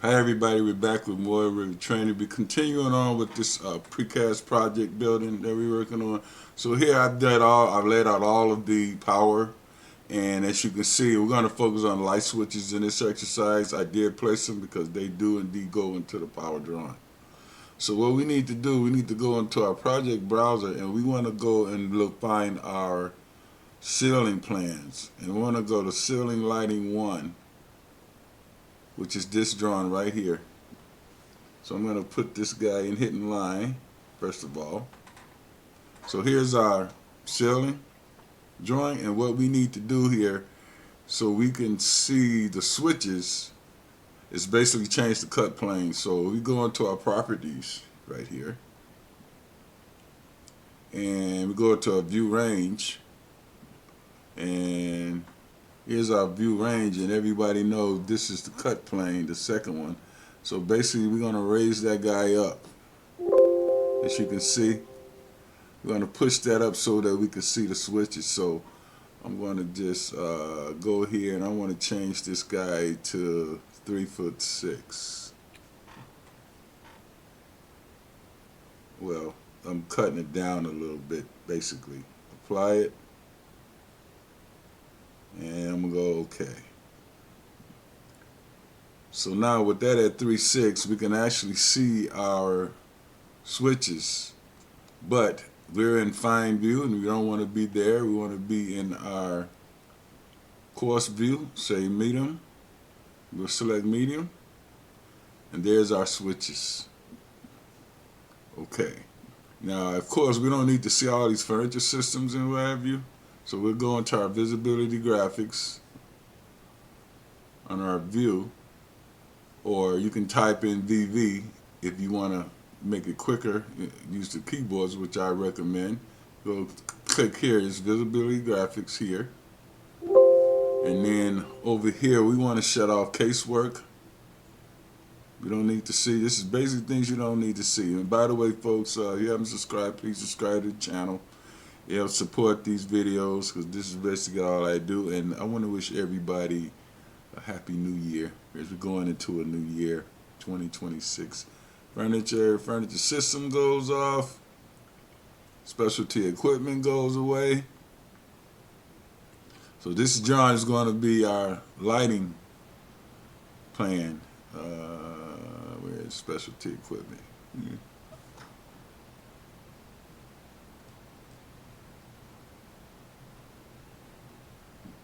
Hi everybody, we're back with more Revit training. We're continuing on with this precast project building that we're working on. So here I've laid out all of the power, and as you can see, we're going to focus on light switches in this exercise. I did place them because they do indeed go into the power drawing. So what we need to do, we need to go into our project browser, and we want to go and find our ceiling plans. And we want to go to ceiling lighting 1, which is this drawing right here. So I'm going to put this guy in hidden line, first of all. So here's our ceiling drawing, and what we need to do here so we can see the switches is basically change the cut plane. So we go into our properties right here, and we go to our view range, and here's our view range, and everybody knows this is the cut plane, the second one. So basically we're going to raise that guy up. As you can see, we're going to push that up so that we can see the switches. So I'm going to just go here, and I want to change this guy to 3'6". Well, I'm cutting it down a little bit, basically. Apply it, and I'm going to go OK. So now with that at 3'6", we can actually see our switches, but we're in fine view and we don't want to be there. We want to be in our coarse view, say medium. We'll select medium, and there's our switches. Okay. Now, of course, we don't need to see all these furniture systems and what have you, so we'll go into our visibility graphics on our view, or you can type in VV if you want to make it quicker. Use the keyboards, which I recommend. Go click here, it's visibility graphics here, and then over here we want to shut off casework. You don't need to see. This is basic things you don't need to see. And by the way, folks, if you haven't subscribed, please subscribe to the channel. It helps support these videos because this is basically all I do. And I want to wish everybody a happy new year as we're going into a new year, 2026. Furniture system goes off. Specialty equipment goes away. So this drawing is going to be our lighting plan. Where's specialty equipment?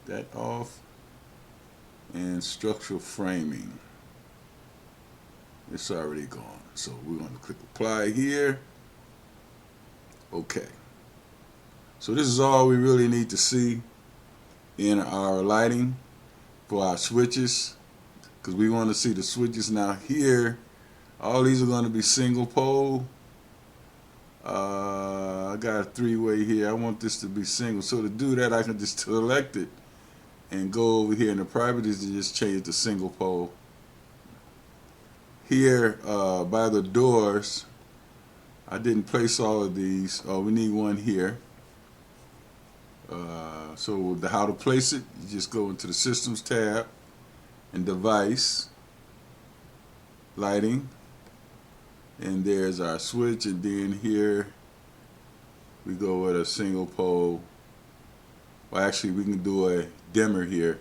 That off. And structural framing. It's already gone. So we're going to click apply here. Okay. So this is all we really need to see in our lighting for our switches, because we want to see the switches. Now here, all these are going to be single pole. I got a 3-way here. I want this to be single. So to do that, I can just select it and go over here in the properties and just change it to single pole. Here by the doors, I didn't place all of these. Oh, we need one here. So how to place it, you just go into the Systems tab and Device, Lighting, and there's our switch, and then here we go with a single pole. Well, actually we can do a dimmer here.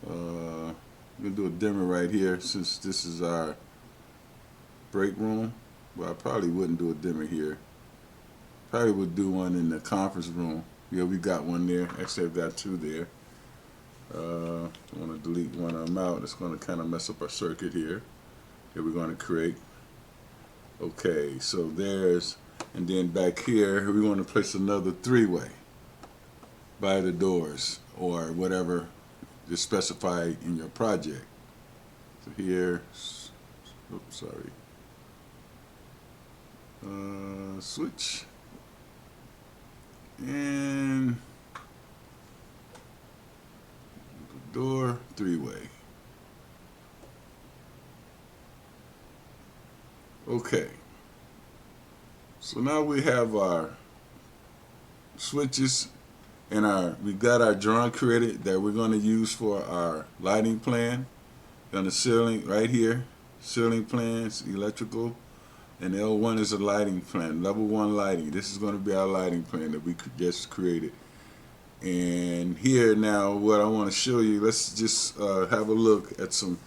We can do a dimmer right here since this is our break room. Well, I probably wouldn't do a dimmer here. Probably would do one in the conference room. Yeah, we got one there. Actually, I've got two there. I want to delete one of them out. It's going to kind of mess up our circuit here that we're going to create. Okay, so there's, and then back here, we want to place another 3-way by the doors or whatever is specified in your project. So here, oops, sorry. Switch. And door 3-way. Okay. So now we have our switches and we got our drawing created that we're going to use for our lighting plan. on the ceiling right here, ceiling plans, electrical, and L1 is a lighting plan, level 1 lighting. This is going to be our lighting plan that we just created. And here now, what I want to show you, let's just have a look at some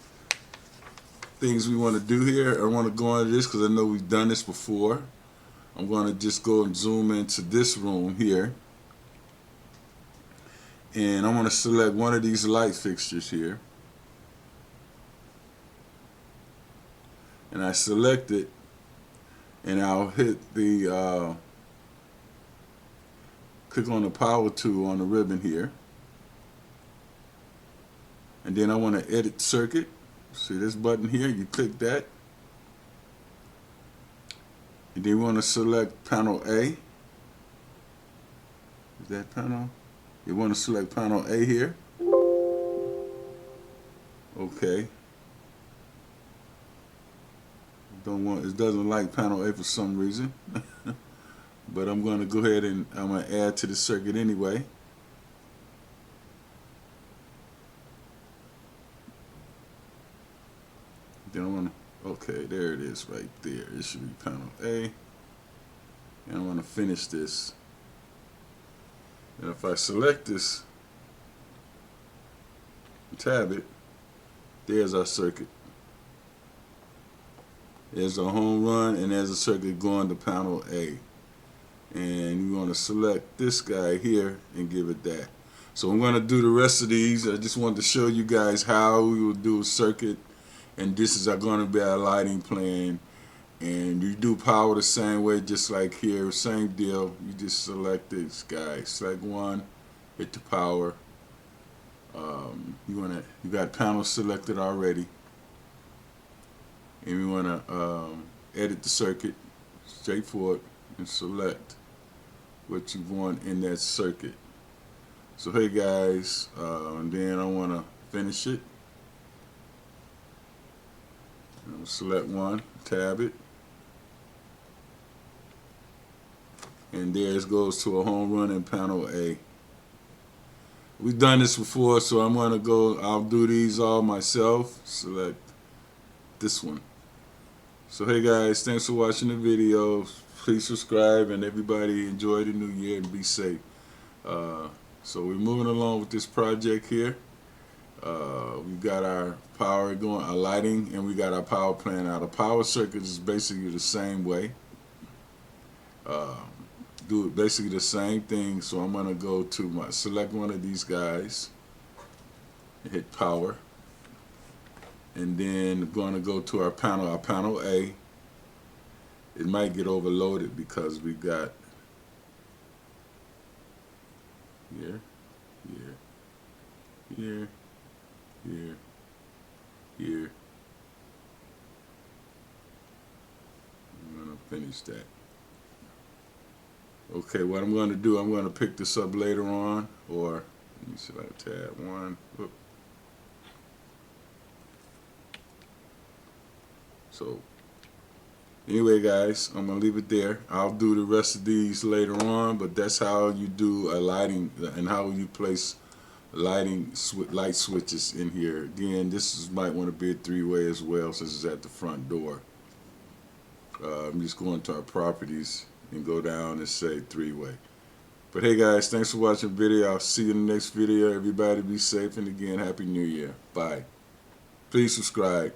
things we want to do here. I want to go into this because I know we've done this before. I'm going to just go and zoom into this room here. And I'm going to select one of these light fixtures here. And I select it, and I'll hit the click on the power tool on the ribbon here, and then I want to edit circuit. See this button here, you click that, and then you want to select panel A. Is that panel? You want to select panel A here. Okay. It doesn't like panel A for some reason. But I'm going to go ahead and I'm going to add to the circuit anyway. Then I want to, okay, there it is right there. It should be panel A. And I want to finish this. And if I select this, tab it, there's our circuit. There's a home run, and there's a circuit going to panel A. And you want to select this guy here and give it that. So I'm going to do the rest of these. I just wanted to show you guys how we will do a circuit, and this is going to be our lighting plan. And you do power the same way, just like here, same deal. You just select this guy, select one, hit the power. You got panel selected already, and you want to edit the circuit, straightforward, and select what you want in that circuit. So hey guys, and then I want to finish it. I'll select one, tab it, and there it goes to a home run in panel A. We've done this before, so I'm going to go, I'll do these all myself. Select this one. So hey guys, thanks for watching the video. Please subscribe, and everybody enjoy the new year and be safe. So we're moving along with this project here. We've got our power going, our lighting, and we got our power plan. Now the power circuit is basically the same way. Do it basically the same thing. So I'm going to go to select one of these guys, hit power, and then I'm going to go to our panel A. It might get overloaded because we got here, here, here. I'm going to finish that. Okay, what I'm going to do, I'm going to pick this up later on, or let me select tab one. Whoop. So anyway guys, I'm going to leave it there. I'll do the rest of these later on, but that's how you do a lighting and how you place light switches in here. Again, might want to be a three-way as well, since it's at the front door. I'm just going to our properties and go down and say three-way. But hey guys, thanks for watching the video. I'll see you in the next video. Everybody be safe, and again, Happy New Year. Bye. Please subscribe.